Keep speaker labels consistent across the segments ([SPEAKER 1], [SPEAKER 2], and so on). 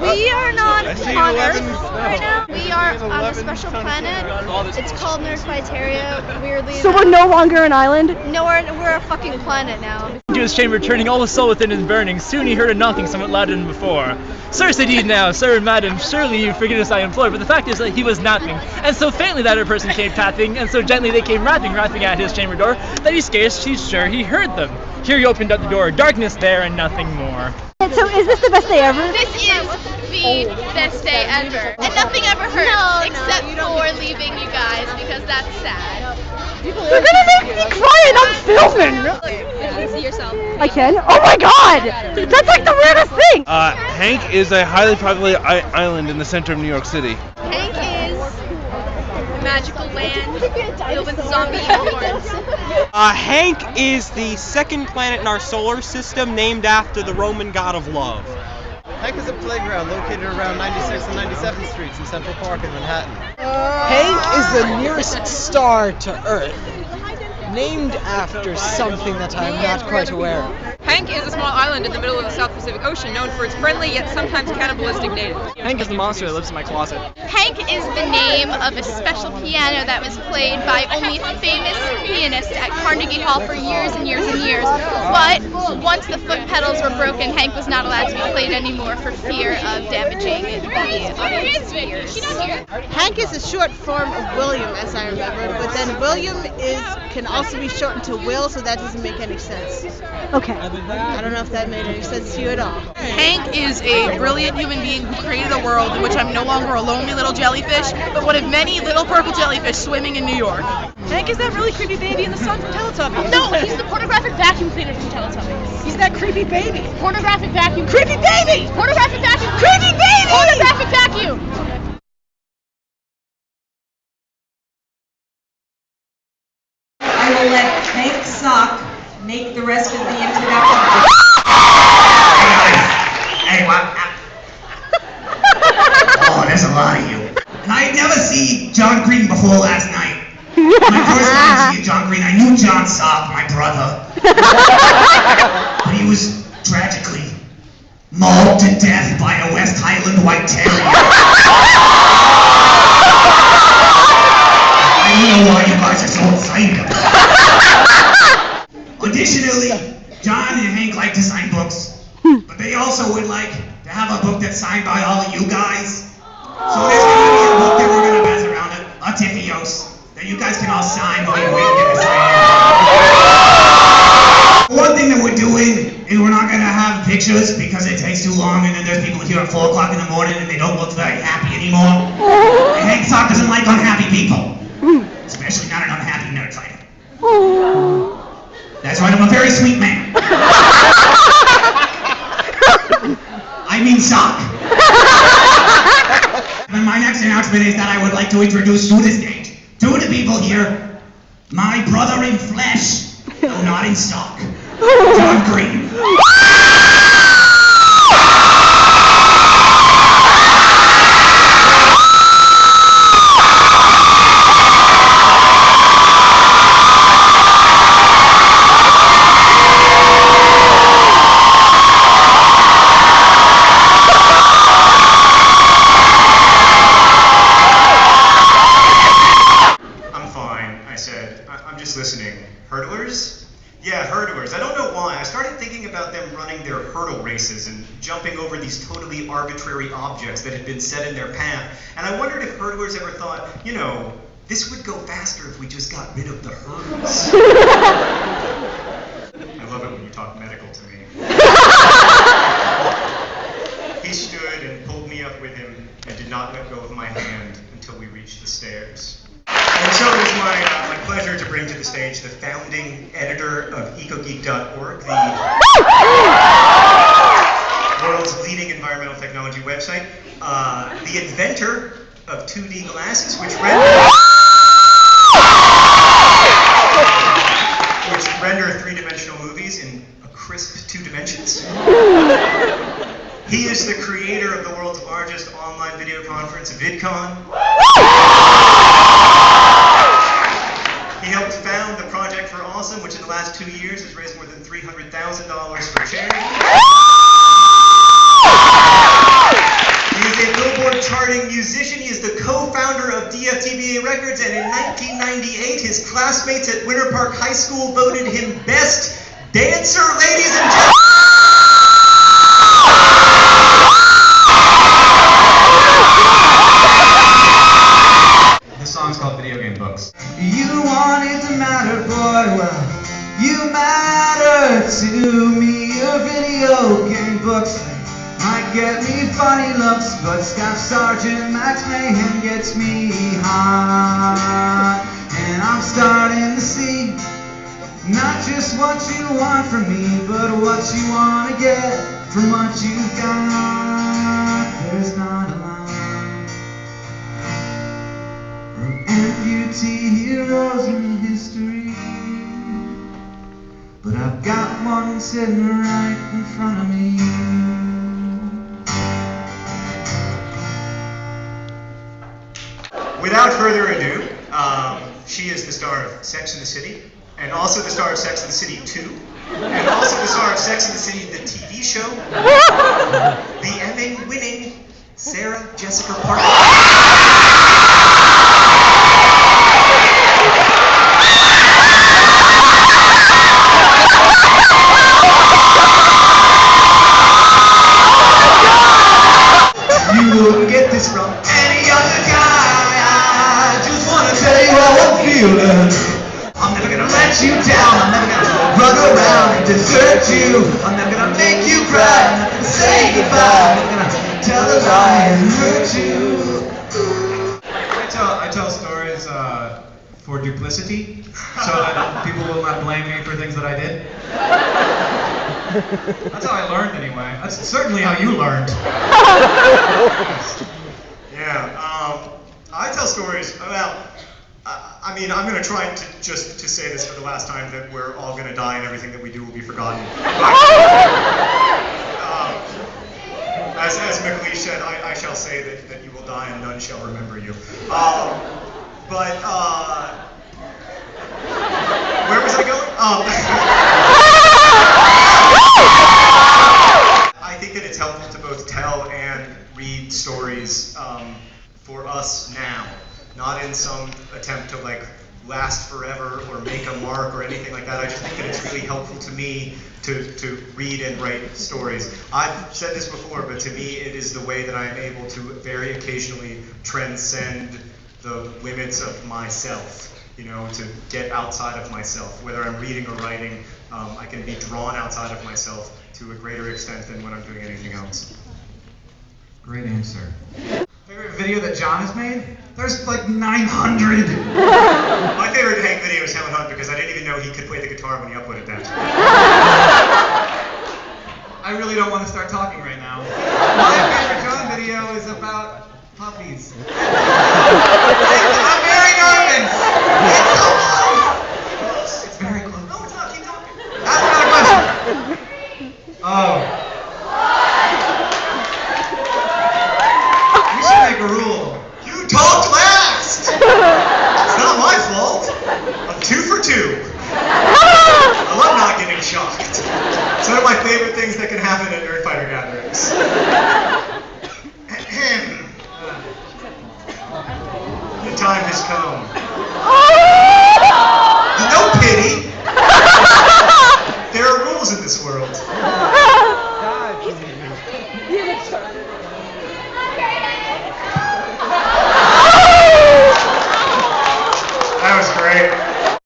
[SPEAKER 1] We are not on Earth right now. We are on a special planet. It's called Nerdfighting. Weirdly
[SPEAKER 2] So we're no longer an island?
[SPEAKER 1] No, we're a fucking planet now.
[SPEAKER 3] To his chamber, turning all the soul within his burning. Soon he heard a knocking somewhat louder than before. Sir, said he now, sir, madam, surely you forgiveness I implore, but the fact is that he was napping, and so faintly that a person came tapping, and so gently they came rapping at his chamber door, that he's sure he heard them. Here he opened up the door, darkness there and nothing more.
[SPEAKER 2] So is this the best day ever?
[SPEAKER 4] This is the best day ever. And nothing ever hurts except for leaving you guys because that's sad.
[SPEAKER 2] You're gonna make me cry and I'm filming!
[SPEAKER 4] You can see yourself.
[SPEAKER 2] I can? Oh my god! That's like the weirdest thing!
[SPEAKER 5] Hank is a highly populated island in the center of New York City.
[SPEAKER 4] Hank is a magical land filled with zombie unicorns.
[SPEAKER 6] Hank is the second planet in our solar system named after the Roman god of love.
[SPEAKER 7] Hank is a playground located around 96th and 97th Streets in Central Park in Manhattan.
[SPEAKER 8] Hank is the nearest star to Earth, named after something that I'm not quite aware of.
[SPEAKER 9] Hank is a small island in the middle of the South Pacific Ocean, known for its friendly yet sometimes cannibalistic natives.
[SPEAKER 3] Hank is the monster that lives in my closet.
[SPEAKER 4] Hank is the name of a special piano that was played by only famous pianists at Carnegie Hall for years and years and years. But once the foot pedals were broken, Hank was not allowed to be played anymore for fear of damaging the audience's ears.
[SPEAKER 10] Hank is a short form of William, as I remember, but then William can also be shortened to Will, so that doesn't make any sense.
[SPEAKER 2] Okay.
[SPEAKER 10] I don't know if that made any sense to you at all.
[SPEAKER 9] Hank is a brilliant human being who created a world in which I'm no longer a lonely little jellyfish, but one of many little purple jellyfish swimming in New York. Hank is that really creepy baby in the sun from Teletubbies.
[SPEAKER 4] No, he's the pornographic vacuum cleaner from Teletubbies.
[SPEAKER 9] He's that creepy baby.
[SPEAKER 4] Pornographic vacuum.
[SPEAKER 9] Creepy baby!
[SPEAKER 4] Pornographic vacuum.
[SPEAKER 9] Creepy baby!
[SPEAKER 4] Pornographic vacuum.
[SPEAKER 11] I will let Hank Sock make the rest of the introduction.
[SPEAKER 12] Hey, what? Oh, there's a lot of you. And I had never seen John Green before last night. When I first started seeing John Green, I knew John Sock, my brother. But he was tragically mauled to death by a West Highland White Terrier. I don't know why you guys are so excited about it. Additionally, John and Hank like to sign books, but they also would like to have a book that's signed by all of you guys. So there's going to be a book that we're going to pass around, a Tiffios, that you guys can all sign while you wait to get a sign. One thing that we're doing is we're not going to have pictures because it takes too long, and then there's people here at 4 o'clock in the morning and they don't look very happy anymore. And Hank Sock doesn't like unhappy people, especially not an unhappy nerd fighter. That's right, I'm a very sweet man. I mean Sock. And my next announcement is that I would like to introduce to the stage, to the people here, my brother in flesh, though not in stock, John Green.
[SPEAKER 13] Listening. Hurdlers? Yeah, hurdlers. I don't know why. I started thinking about them running their hurdle races and jumping over these totally arbitrary objects that had been set in their path. And I wondered if hurdlers ever thought, you know, this would go faster if we just got rid of the hurdles. I love it when you talk medical to me. He stood and pulled me up with him and did not let go of my hand until we reached the stairs. And so it is my pleasure to bring to the stage the founding editor of ecogeek.org, the world's leading environmental technology website, the inventor of 2D glasses, which render three-dimensional movies in a crisp 2 dimensions. He is the creator of the world's largest online video conference, VidCon. He helped found the Project for Awesome, which in the last 2 years has raised more than $300,000 for charity. charting musician. He is the co-founder of DFTBA Records, and in 1998, his classmates at Winter Park High School voted him Best Dancer, ladies and gentlemen. This song's called Video Game Books.
[SPEAKER 14] You want it to matter, boy, well, you matter to me. Your video game books might get me funny looks, but Staff Sergeant Max Mayhem gets me high. And I'm starting to see not just what you want from me, but what you want to get from what you've got. There's not a line from amputee heroes in history, but I've got one sitting right in front of me.
[SPEAKER 13] Without further ado, she is the star of Sex and the City, and also the star of Sex and the City 2, and also the star of Sex and the City, the TV show, the Emmy-winning Sarah Jessica Parker.
[SPEAKER 14] You wouldn't get this from any other guy. I just wanna tell you how I'm feeling. I'm never gonna let you down. I'm never gonna run around and desert you. I'm never gonna make you cry. I'm not gonna say goodbye. I'm never gonna tell a lie and hurt you.
[SPEAKER 13] I tell stories for duplicity, so that people will not blame me for things that I did. That's how I learned anyway. That's certainly how you learned. Yeah, I tell stories. Well, I mean, I'm going to try to say this for the last time, that we're all going to die and everything that we do will be forgotten. As McLeish said, I shall say that you will die and none shall remember you. But where was I going? I think that it's helpful to both tell and read stories for us now, not in some attempt to like last forever or make a mark or anything like that. I just think that it's really helpful to me to read and write stories. I've said this before, but to me it is the way that I am able to very occasionally transcend the limits of myself, you know, to get outside of myself. Whether I'm reading or writing, I can be drawn outside of myself to a greater extent than when I'm doing anything else.
[SPEAKER 14] Great answer. Favorite video that John has made? There's like 900.
[SPEAKER 13] My favorite Hank video is Helen Hunt, because I didn't even know he could play the guitar when he uploaded that.
[SPEAKER 14] I really don't want to start talking right now. My favorite John video is about puppies. I'm very nervous. It's so close. It's very close. No, it's not. Keep talking. Ask another question. Oh. We should make a rule.
[SPEAKER 13] You talked last! It's not my fault. I'm 2 for 2. I love not getting shocked. It's one of my favorite things that can happen at Nerdfighter gatherings. The time has come. No pity. There are rules in this world. That was great.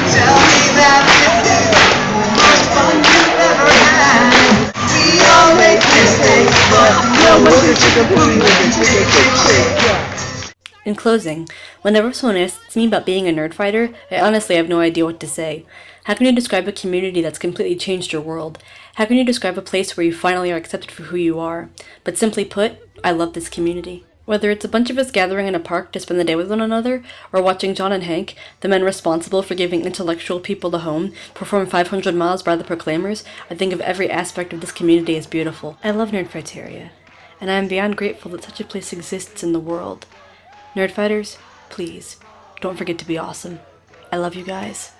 [SPEAKER 14] Tell me that this is the most fun you've ever had. We all make mistakes, but no one's a chicken booty with a chicken.
[SPEAKER 2] In closing, whenever someone asks me about being a nerdfighter, I honestly have no idea what to say. How can you describe a community that's completely changed your world? How can you describe a place where you finally are accepted for who you are? But simply put, I love this community. Whether it's a bunch of us gathering in a park to spend the day with one another, or watching John and Hank, the men responsible for giving intellectual people a home, perform 500 miles by the Proclaimers, I think of every aspect of this community as beautiful. I love Nerdfighteria, and I am beyond grateful that such a place exists in the world. Nerdfighters, please, don't forget to be awesome. I love you guys.